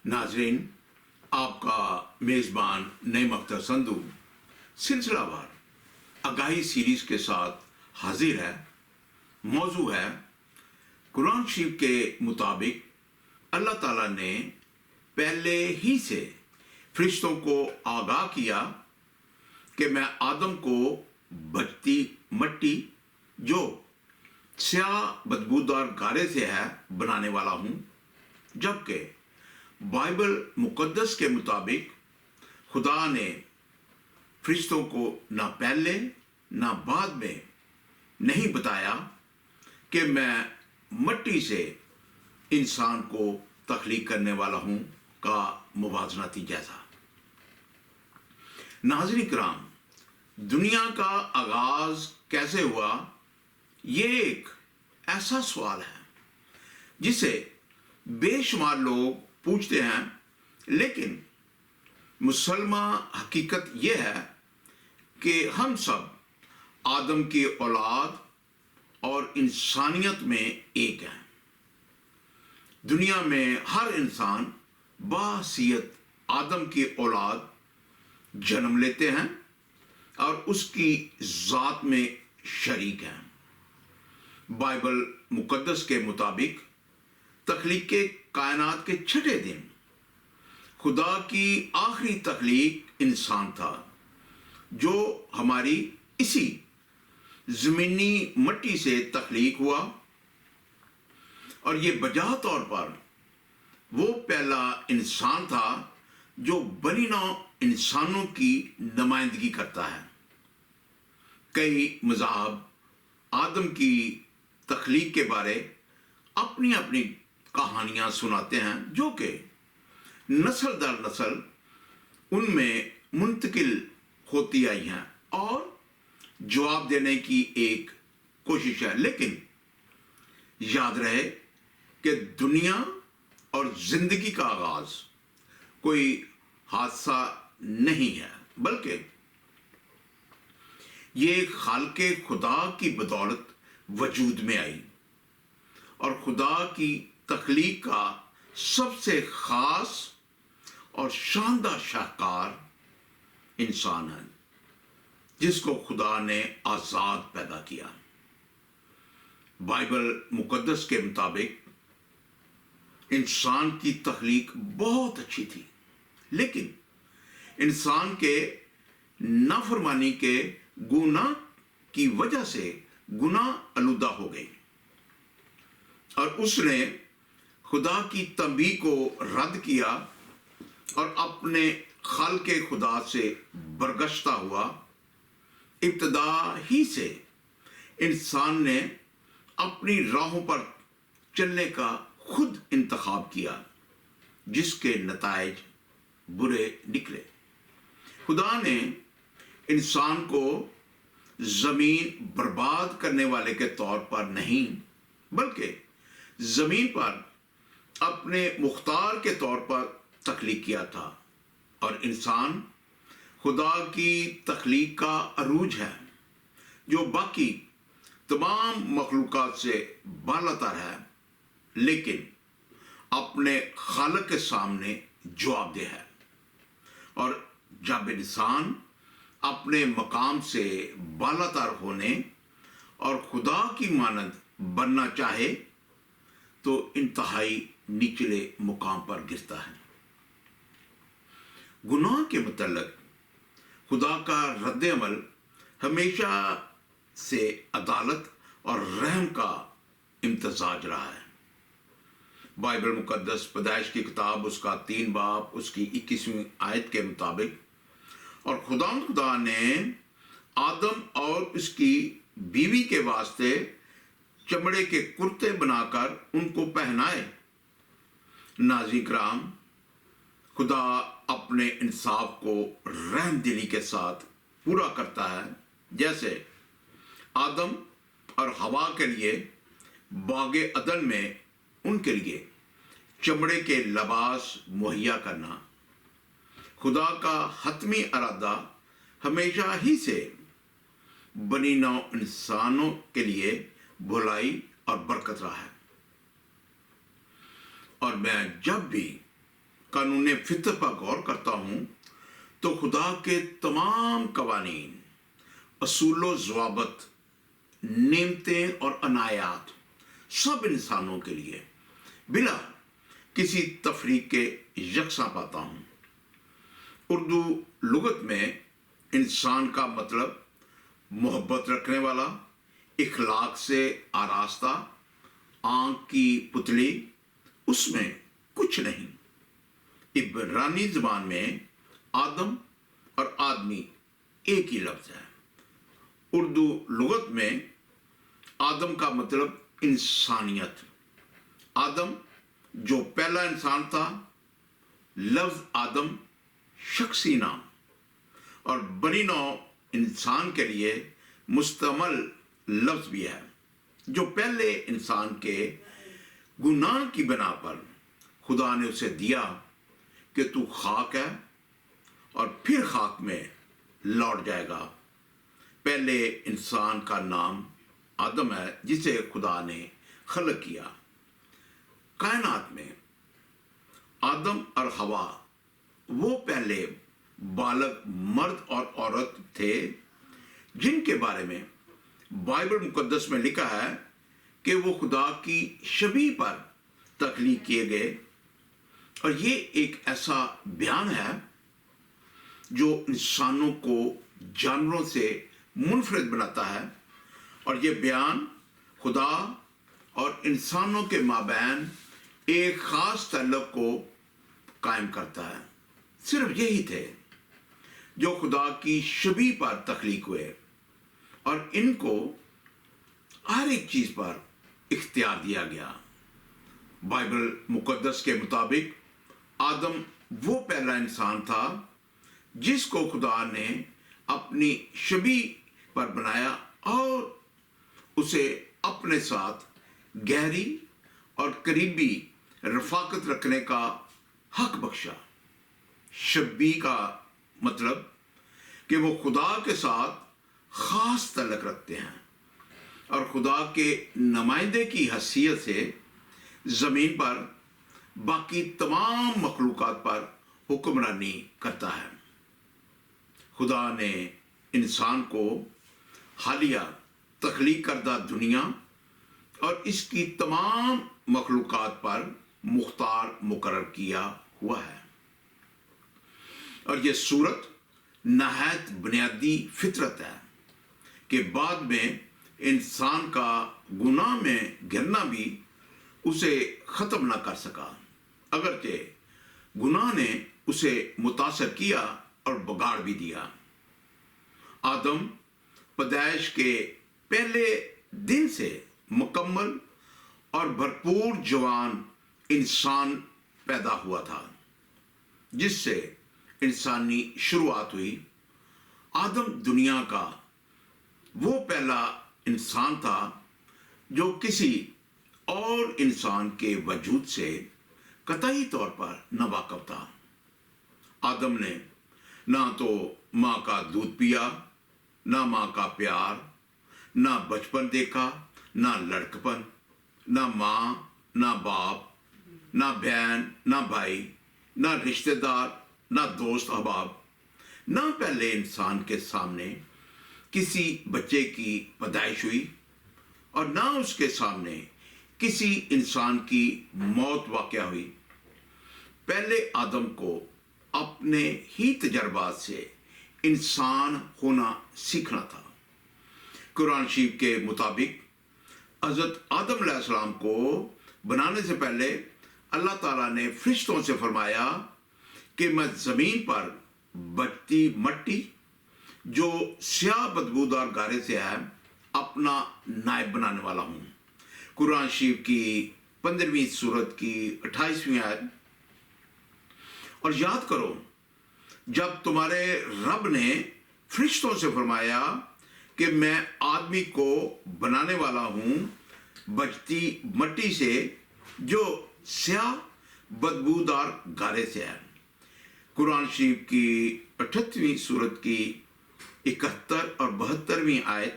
नाजरीन, आपका मेज़बान नईम अख्तर संधू सिलसिलावार आगाही सीरीज के साथ हाजिर है। मौजू है कुरान शरीफ के मुताबिक अल्लाह ताला ने पहले ही से फरिश्तों को आगाह किया कि मैं आदम को बचती मट्टी जो स्याह बदबूदार गारे से है बनाने वाला हूँ, जबकि बाइबल मुकद्दस के मुताबिक खुदा ने फरिश्तों को ना पहले ना बाद में नहीं बताया कि मैं मट्टी से इंसान को तख्लीक करने वाला हूँ का मुवाज़नाती जायज़ा। नाज़रीन किराम, दुनिया का आगाज़ कैसे हुआ, ये एक ऐसा सवाल है जिसे बेशुमार लोग पूछते हैं, लेकिन मुसलमान हकीकत यह है कि हम सब आदम की औलाद और इंसानियत में एक हैं। दुनिया में हर इंसान बाहसीयत आदम की औलाद जन्म लेते हैं और उसकी ज़ात में शरीक हैं। बाइबल मुकद्दस के मुताबिक तख्लीक कायनात के छठे दिन खुदा की आखिरी तख्लीक इंसान था, जो हमारी इसी ज़मीनी मट्टी से तख्लीक हुआ, और ये बजा तौर पर वो पहला इंसान था जो बनी नौ इंसानों की नुमाइंदगी करता है। कई मज़ाहब आदम की तख्लीक के बारे अपनी अपनी कहानियाँ सुनाते हैं, जो कि नस्ल दर नस्ल उनमें मुंतकिल होती आई हैं और जवाब देने की एक कोशिश है। लेकिन याद रहे कि दुनिया और ज़िंदगी का आगाज़ कोई हादसा नहीं है, बल्कि ये खालके खुदा की बदौलत वजूद में आई, और खुदा की तख्लीक का सबसे ख़ास और शानदार शाहकार इंसान है, जिसको खुदा ने आज़ाद पैदा किया। बाइबल मुकद्दस के मुताबिक इंसान की तख्लीक बहुत अच्छी थी, लेकिन इंसान के नाफरमानी के गुनाह की वजह से गुनाह आलूदा हो गई, और उसने खुदा की तंबीह को रद्द किया और अपने खालके खुदा से बरगश्ता हुआ। इब्तदा ही से इंसान ने अपनी राहों पर चलने का खुद इंतखाब किया, जिसके नताइज बुरे निकले। खुदा ने इंसान को ज़मीन बर्बाद करने वाले के तौर पर नहीं, बल्कि ज़मीन पर अपने मुख्तार के तौर पर तख्लीक किया था, और इंसान खुदा की तख्लीक का अरूज है, जो बाकी तमाम मखलूक़ात से बालातर है, लेकिन अपने खालिक के सामने जवाबदेह है। और जब इंसान अपने मकाम से बालातर होने और खुदा की मानद बनना चाहे, तो इंतहाई निचले मुकाम पर गिरता है। गुनाह के मुतल्लिक़ खुदा का रद्द अमल हमेशा से अदालत और रहम का इम्तजाज रहा है। बाइबल मुकद्दस पैदाइश की किताब उसका 3 बाब उसकी 21वीं आयत के मुताबिक, और खुदा ने आदम और उसकी बीवी के वास्ते चमड़े के कुर्ते बनाकर उनको पहनाए। नाज़रीन किराम, खुदा अपने इंसाफ को रहम दिली के साथ पूरा करता है, जैसे आदम और हवा के लिए बागे अदन में उनके लिए चमड़े के लिबास मुहैया करना। खुदा का हतमी इरादा हमेशा ही से बनी नौ इंसानों के लिए भलाई और बरकत रहा है। और मैं जब भी قانون فطر پر غور کرتا ہوں تو خدا کے تمام قوانین، اصول و ضوابط، نعمتیں اور عنایات سب انسانوں کے لیے بلا کسی تفریق کے یکساں پاتا ہوں۔ اردو لغت میں انسان کا مطلب محبت رکھنے والا، اخلاق سے آراستہ، آنکھ کی پتلی، اس میں کچھ نہیں۔ عبرانی زبان میں آدم اور آدمی ایک ہی لفظ ہے۔ اردو لغت میں آدم کا مطلب انسانیت۔ آدم جو پہلا انسان تھا، لفظ آدم شخصی نام اور بنی نوع انسان کے لیے مستعمل لفظ بھی ہے، جو پہلے انسان کے گناہ کی بنا پر خدا نے اسے دیا کہ تو خاک ہے اور پھر خاک میں لوٹ جائے گا۔ پہلے انسان کا نام آدم ہے، جسے خدا نے خلق کیا۔ کائنات میں آدم اور حوا وہ پہلے بالغ مرد اور عورت تھے جن کے بارے میں بائبل مقدس میں لکھا ہے کہ وہ خدا کی شبیہ پر تخلیق کیے گئے، اور یہ ایک ایسا بیان ہے جو انسانوں کو جانوروں سے منفرد بناتا ہے، اور یہ بیان خدا اور انسانوں کے مابین ایک خاص تعلق کو قائم کرتا ہے۔ صرف یہی تھے جو خدا کی شبیہ پر تخلیق ہوئے، اور ان کو ہر ایک چیز پر اختیار دیا گیا۔ بائبل مقدس کے مطابق آدم وہ پہلا انسان تھا جس کو خدا نے اپنی شبیہ پر بنایا اور اسے اپنے ساتھ گہری اور قریبی رفاقت رکھنے کا حق بخشا۔ شبیہ کا مطلب کہ وہ خدا کے ساتھ خاص تعلق رکھتے ہیں اور خدا کے نمائندے کی حیثیت سے زمین پر باقی تمام مخلوقات پر حکمرانی کرتا ہے۔ خدا نے انسان کو حالیہ تخلیق کردہ دنیا اور اس کی تمام مخلوقات پر مختار مقرر کیا ہوا ہے، اور یہ صورت نہایت بنیادی فطرت ہے کہ بعد میں انسان کا گناہ میں گرنا بھی اسے ختم نہ کر سکا، اگرچہ گناہ نے اسے متاثر کیا اور بگاڑ بھی دیا۔ آدم پیدائش کے پہلے دن سے مکمل اور بھرپور جوان انسان پیدا ہوا تھا، جس سے انسانی شروعات ہوئی۔ آدم دنیا کا وہ پہلا انسان تھا جو کسی اور انسان کے وجود سے قطعی طور پر ناواقف تھا۔ آدم نے نہ تو ماں کا دودھ پیا، نہ ماں کا پیار، نہ بچپن دیکھا، نہ لڑکپن، نہ ماں، نہ باپ، نہ بہن، نہ بھائی، نہ رشتہ دار، نہ دوست احباب، نہ پہلے انسان کے سامنے کسی بچے کی پیدائش ہوئی، اور نہ اس کے سامنے کسی انسان کی موت واقع ہوئی۔ پہلے آدم کو اپنے ہی تجربات سے انسان ہونا سیکھنا تھا۔ قرآن شریف کے مطابق حضرت آدم علیہ السلام کو بنانے سے پہلے اللہ تعالیٰ نے فرشتوں سے فرمایا کہ میں زمین پر بچتی مٹی جو سیاہ بدبودار گارے سے ہے اپنا نائب بنانے والا ہوں۔ قرآن شریف کی 15ویں سورت کی 28ویں آیت۔ اور یاد کرو جب تمہارے رب نے فرشتوں سے فرمایا کہ میں آدمی کو بنانے والا ہوں بچتی مٹی سے جو سیاہ بدبودار گارے سے ہے۔ قرآن شریف کی 38ویں سورت کی 71 اور 72ویں آیت۔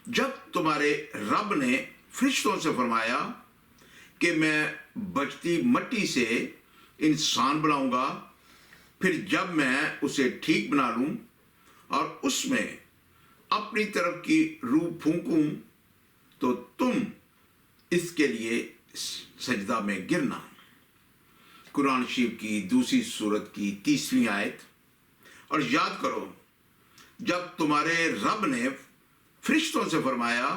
جب تمہارے رب نے فرشتوں سے فرمایا کہ میں بچتی مٹی سے इंसान बनाऊंगा, फिर जब मैं उसे ठीक बना लूं और उसमें अपनी तरफ की रूह फूंकूं तो तुम इसके लिए सजदा में गिरना। कुरान शरीफ की दूसरी सूरत की 30वीं आयत। और याद करो जब तुम्हारे रब ने फरिश्तों से फरमाया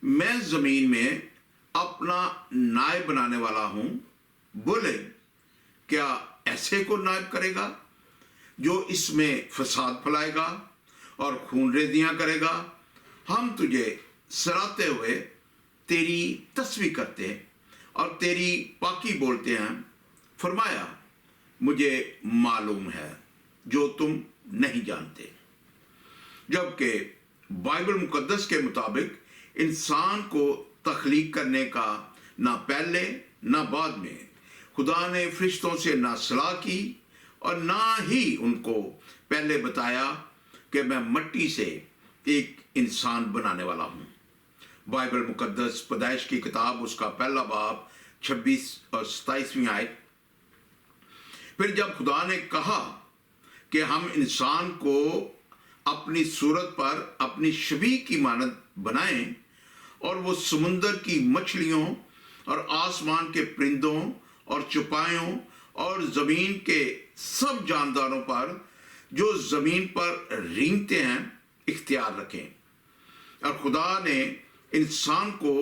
मैं जमीन में अपना नायब बनाने वाला हूं, बोले क्या ऐसे को नायब करेगा जो इसमें फसाद फैलाएगा और खून रेजियां करेगा? हम तुझे सराहते हुए तेरी तस्बीह करते और तेरी पाकी बोलते हैं। फरमाया मुझे मालूम है जो तुम नहीं जानते। जबकि बाइबल मुकद्दस के मुताबिक इंसान को तख्लीक करने का ना पहले ना बाद में खुदा ने फरिश्तों से ना सलाह की और ना ही उनको पहले बताया कि मैं मिट्टी से एक इंसान बनाने वाला हूं। बाइबल मुकद्दस पैदाइश की किताब उसका पहला बाब 26 और 27वीं आयत। फिर जब खुदा ने कहा कि हम इंसान को अपनी सूरत पर अपनी शबीह की मानद बनाएं और वो समुंदर की मछलियों और आसमान के परिंदों और चौपायों और जमीन के सब जानदारों पर जो जमीन पर रेंगते हैं इख्तियार रखें। और खुदा ने इंसान को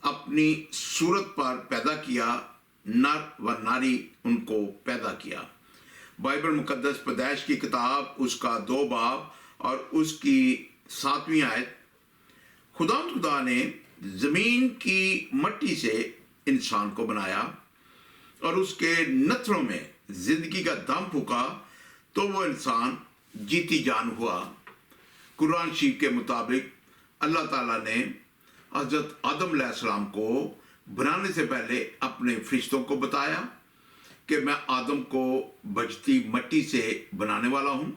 अपनी सूरत पर पैदा किया, नर व नारी उनको पैदा किया। बाइबल मुकद्दस पैदाइश की किताब उसका 2 बाब और उसकी 7वीं आयत। खुदा ने जमीन की मिट्टी से इंसान को बनाया और उसके नथनों में जिंदगी का दम फूका तो वो इंसान जीती जान हुआ। कुरान शरीफ के मुताबिक अल्लाह ताला ने हजरत आदम अलैहिस्सलाम को बनाने से पहले अपने फरिश्तों को बताया कि मैं आदम को बचती मिट्टी से बनाने वाला हूं।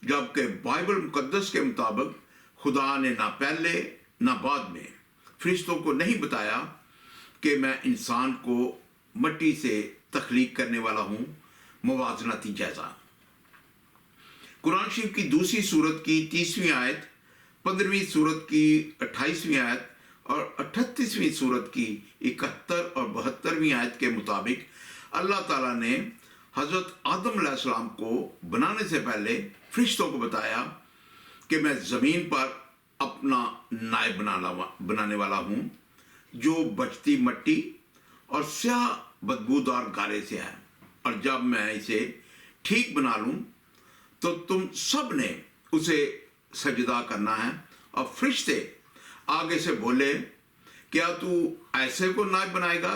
जबकि बाइबल मुकद्दस के मुताबिक खुदा ने ना पहले ना बाद में फरिश्तों को नहीं बताया कि मैं इंसान को मिट्टी से तख्लीक करने वाला हूं। मुवाज़नती जायजा। कुरान शरीफ की दूसरी सूरत की 30वीं आयत, 15वीं सूरत की 28वीं आयत और 38वीं सूरत की 71 और 72वीं आयत के मुताबिक अल्लाह ताला ने हजरत आदम अलैहिस्सलाम को बनाने से पहले फरिश्तों को बताया कि मैं ज़मीन पर अपना नायब बनाने वाला हूं जो बचती मिट्टी और स्याह बदबूदार गारे से है। और जब मैं इसे ठीक बना लूं तो तुम सब ने उसे सजदा करना है। और फरिश्ते आगे से बोले क्या तू ऐसे को नायब बनाएगा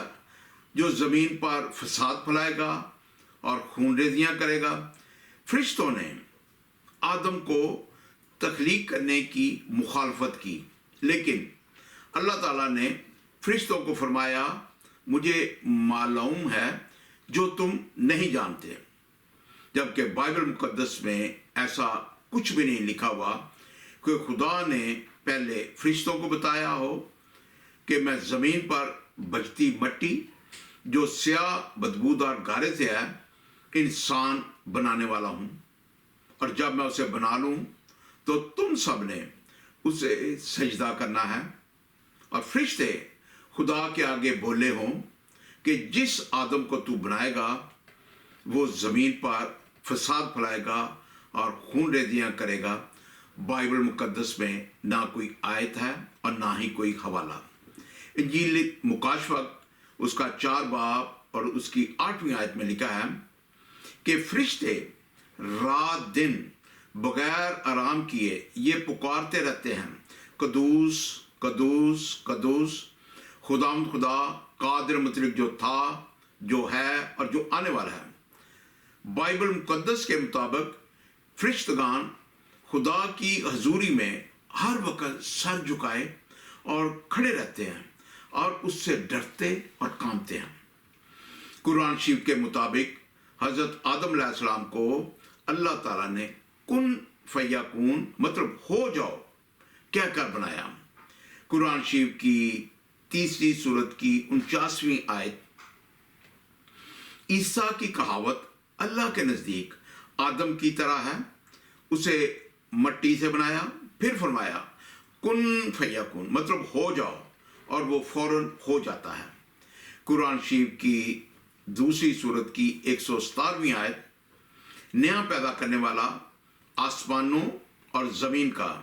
जो ज़मीन पर फसाद फैलाएगा और खून रेजियां करेगा? फरिश्तों ने आदम को तख्लीक करने की मुखालफत की, लेकिन अल्लाह ताला ने फरिश्तों को फरमाया मुझे मालूम है जो तुम नहीं जानते। जबकि बाइबल मुकद्दस में ऐसा कुछ भी नहीं लिखा हुआ कि खुदा ने पहले फरिश्तों को बताया हो कि मैं ज़मीन पर बचती मिट्टी जो स्याह बदबूदार गारे से है इंसान बनाने वाला हूं और जब मैं उसे बना लूं तो तुम सब ने उसे सजदा करना है। और फरिश्ते खुदा के आगे बोले हों कि जिस आदम को तू बनाएगा वो ज़मीन पर फसाद फैलाएगा और खून रेजियां करेगा। बाइबल मुकद्दस में ना कोई आयत है और ना ही कोई हवाला। इंजील मुकाशफत उसका 4 बाब और उसकी 8वीं आयत में लिखा है कि फरिश्ते रात दिन बगैर आराम किए ये पुकारते रहते हैं कदूस कदूस कदूस खुदाम खुदा कादिर मुतलक जो था जो है और जो आने वाला है। बाइबल मुकद्दस के मुताबिक फरिश्तगान खुदा की हजूरी में हर वक्त सर झुकाए और खड़े रहते हैं और उससे डरते और कांपते हैं। कुरान शरीफ के मुताबिक हजरत आदम अलैहिस्सलाम को अल्लाह ताला ने कुन फयकून मतलब हो जाओ कहकर बनाया। कुरान शरीफ की 3री सूरत की 49वीं आयत। عیسیٰ کی کہاوت اللہ کے نزدیک آدم کی طرح ہے، اسے مٹی سے بنایا، پھر فرمایا کن فیکن، مطلب ہو جاؤ، اور وہ فوراً ہو جاتا ہے۔ قرآن شریف کی دوسری سورت کی 117ویں آیت، نیا پیدا کرنے والا آسمانوں اور زمین کا،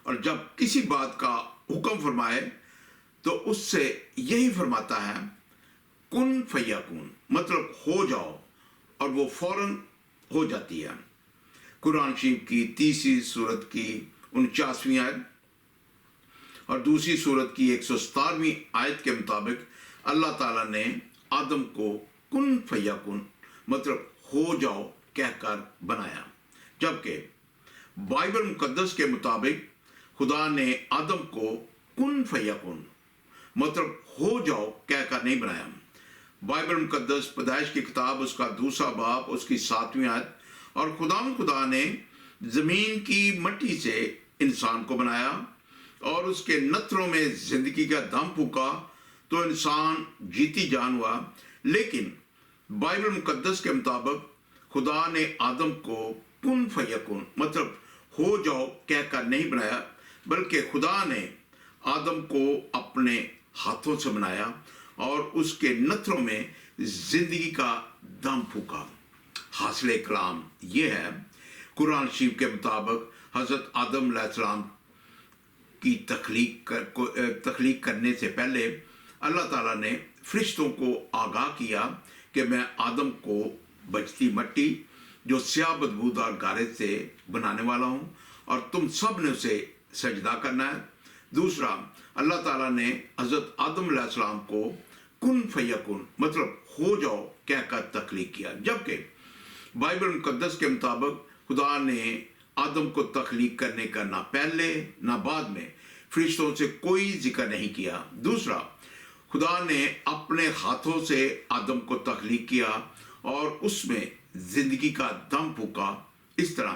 اور جب کسی بات کا حکم فرمائے تو اس سے یہی فرماتا ہے کن فیکن، مطلب ہو جاؤ، اور وہ فوراً ہو جاتی ہے۔ قرآن شریف کی تیسری سورت کی 49ویں آیت اور دوسری سورت کی 117ویں آیت کے مطابق اللہ تعالیٰ نے آدم کو کن فیکن، مطلب ہو جاؤ کہہ کر بنایا، جبکہ بائبل مقدس کے مطابق خدا نے آدم کو کن فیکن، مطلب ہو جاؤ کہہ کر نہیں بنایا۔ بائبل مقدس پیدائش کی کتاب اس کا 2 باب اس کی 7ویں آیت، اور خدا نے زمین کی مٹی سے انسان کو بنایا اور اس کے نتروں میں زندگی کا دم پھونکا تو انسان جیتی جان ہوا۔ لیکن بائبل مقدس کے مطابق خدا نے آدم کو کن فیکن، مطلب ہو جاؤ کہہ کر نہیں بنایا، بلکہ خدا نے آدم کو اپنے ہاتھوں سے بنایا اور اس کے نتھروں میں زندگی کا دم پھونکا۔ حاصل کلام یہ ہے، قرآن شریف کے مطابق حضرت آدم علیہ السلام کی تخلیق کرنے سے پہلے اللہ تعالیٰ نے فرشتوں کو آگاہ کیا کہ میں آدم کو بچتی مٹی جو سیاہ بدبودار گارے سے بنانے والا ہوں، اور تم سب نے اسے سجدہ کرنا ہے۔ دوسرا، اللہ تعالیٰ نے حضرت آدم علیہ السلام کو کن فیکن، مطلب ہو جاؤ کہہ کر تخلیق کیا، جبکہ بائبل مقدس کے مطابق خدا نے آدم کو تخلیق کرنے کا نہ پہلے نہ بعد میں فرشتوں سے کوئی ذکر نہیں کیا۔ دوسرا، خدا نے اپنے ہاتھوں سے آدم کو تخلیق کیا اور اس میں زندگی کا دم پھونکا۔ اس طرح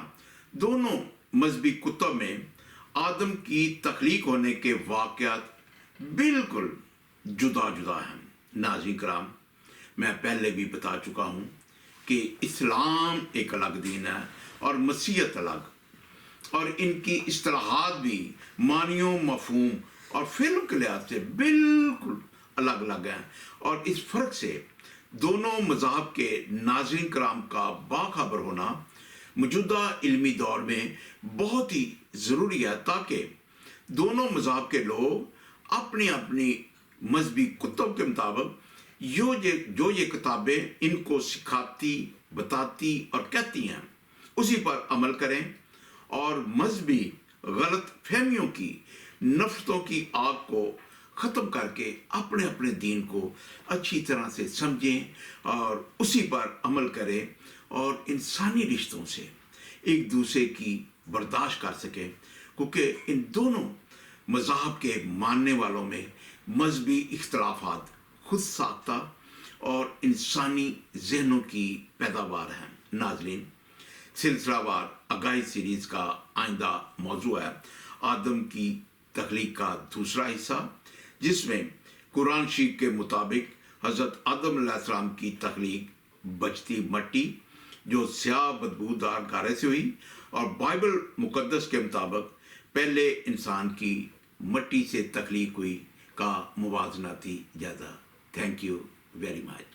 دونوں مذہبی کتب میں آدم کی تخلیق ہونے کے واقعات بالکل جدا جدا ہیں۔ ناظرین کرام، میں پہلے بھی بتا چکا ہوں کہ اسلام ایک الگ دین ہے اور مسیحیت الگ، اور ان کی اصطلاحات بھی معنیوں، مفہوم اور فعل کے لحاظ سے بالکل الگ الگ ہیں، اور اس فرق سے دونوں مذاہب کے ناظرین کرام کا باخبر ہونا موجودہ علمی دور میں بہت ہی ضروری ہے، تاکہ دونوں مذاہب کے لوگ اپنی اپنی مذہبی کتب کے مطابق جو یہ کتابیں ان کو سکھاتی، بتاتی اور کہتی ہیں اسی پر عمل کریں، اور مذہبی غلط فہمیوں کی، نفرتوں کی آگ کو ختم کر کے اپنے اپنے دین کو اچھی طرح سے سمجھیں اور اسی پر عمل کریں، اور انسانی رشتوں سے ایک دوسرے کی برداشت کر سکیں، کیونکہ ان دونوں مذاہب کے ماننے والوں میں مذہبی اختلافات خود ساختہ اور انسانی ذہنوں کی پیداوار ہیں۔ ناظرین، سلسلہ وار آگاہی سیریز کا آئندہ موضوع ہے آدم کی تخلیق کا دوسرا حصہ، جس میں قرآن شریف کے مطابق حضرت آدم علیہ السلام کی تخلیق بچتی مٹی جو سیاہ بدبودار گارے سے ہوئی، اور بائبل مقدس کے مطابق پہلے انسان کی مٹی سے تخلیق ہوئی کا موازناتی جائزہ۔ Thank you very much.